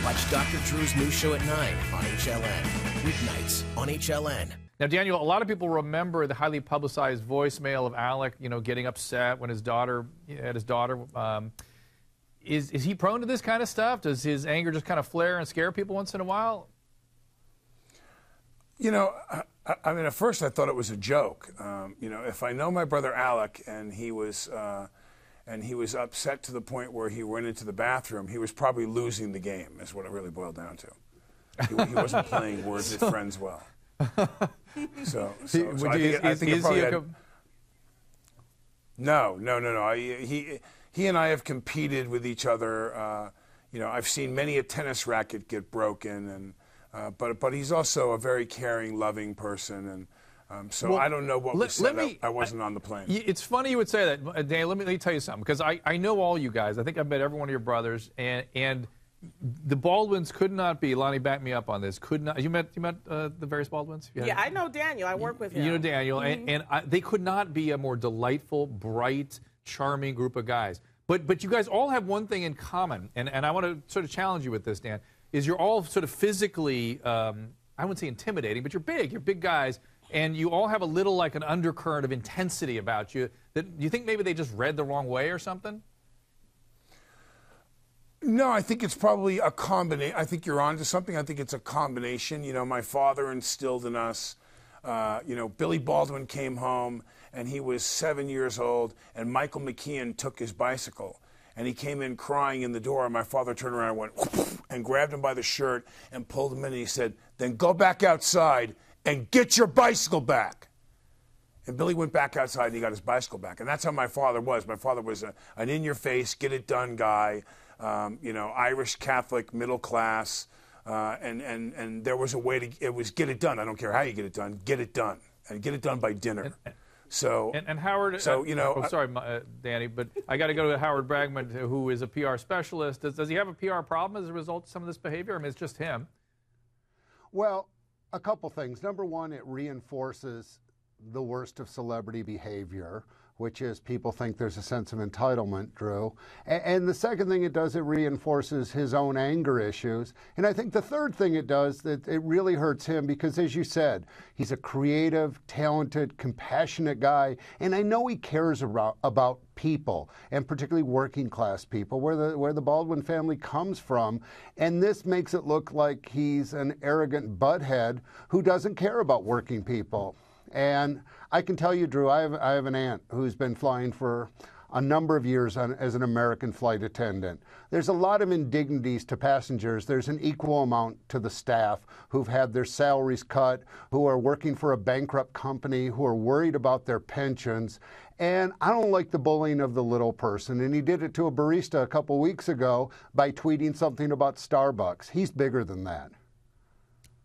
Watch Dr. Drew's new show at 9 on HLN. Weeknights on HLN. Now, Daniel, a lot of people remember the highly publicized voicemail of Alec, getting upset when his daughter, Is he prone to this kind of stuff? Does his anger just kind of flare and scare people once in a while? I mean, at first I thought it was a joke. If I know my brother Alec and he was upset to the point where he went into the bathroom, he was probably losing the game, is what it really boiled down to. He wasn't playing Words with Friends well. So I think it probably had... No. He and I have competed with each other. I've seen many a tennis racket get broken, and but he's also a very caring, loving person, and so I don't know what was said. I wasn't on the plane. It's funny you would say that, Dan. Let me tell you something, because I know all you guys. I think I've met every one of your brothers, and the Baldwins could not be. Lonnie, back me up on this. Could not. You met the various Baldwins? Yeah, I know Daniel. I work with him. You know Daniel, and they could not be a more delightful, bright, charming group of guys. But you guys all have one thing in common, and I want to sort of challenge you with this, Dan, is you're all sort of physically, I wouldn't say intimidating, but you're big guys, and you all have a little like an undercurrent of intensity about you. That you think maybe they just read the wrong way or something? No, I think it's probably a combination. I think you're onto something. I think it's a combination. My father instilled in us, Billy Baldwin came home, and he was 7 years old, and Michael McKeon took his bicycle, and he came in crying in the door, and my father turned around and went, whoosh, and grabbed him by the shirt and pulled him in, and he said, "Then go back outside and get your bicycle back." And Billy went back outside, and he got his bicycle back, and that's how my father was. My father was an in-your-face, get-it-done guy, Irish Catholic, middle class, and there was a way to, it was get it done. I don't care how you get it done, and get it done by dinner. And Howard, sorry, Danny, but I got to go to Howard Bragman, who is a PR specialist. Does he have a PR problem as a result of some of this behavior? I mean, it's just him. Well, a couple things. Number one, it reinforces the worst of celebrity behavior, which is people think there's a sense of entitlement, Drew. And the second thing it does, it reinforces his own anger issues. And I think the third thing it does, that it really hurts him because, as you said, he's a creative, talented, compassionate guy. And I know he cares about people, and particularly working class people, where the Baldwin family comes from. And this makes it look like he's an arrogant butthead who doesn't care about working people. And I can tell you, Drew, I have an aunt who's been flying for a number of years as an American flight attendant. There's a lot of indignities to passengers. There's an equal amount to the staff who've had their salaries cut, who are working for a bankrupt company, who are worried about their pensions. And I don't like the bullying of the little person. And he did it to a barista a couple weeks ago by tweeting something about Starbucks. He's bigger than that.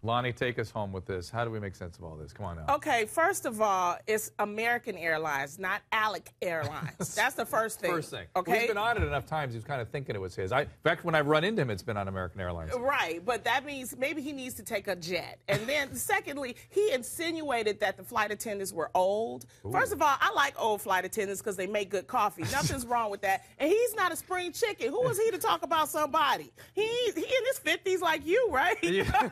Lonnie, take us home with this. How do we make sense of all this? Come on now. Okay, first of all, it's American Airlines, not Alec Airlines. That's the first thing. First thing. Okay? Well, he's been on it enough times, he's kind of thinking it was his. In fact, when I've run into him, it's been on American Airlines. Right, but that means maybe he needs to take a jet. And then, secondly, he insinuated that the flight attendants were old. Ooh. First of all, I like old flight attendants because they make good coffee. Nothing's wrong with that. And he's not a spring chicken. Who is he to talk about somebody? He in his 50s like you, right? Yeah.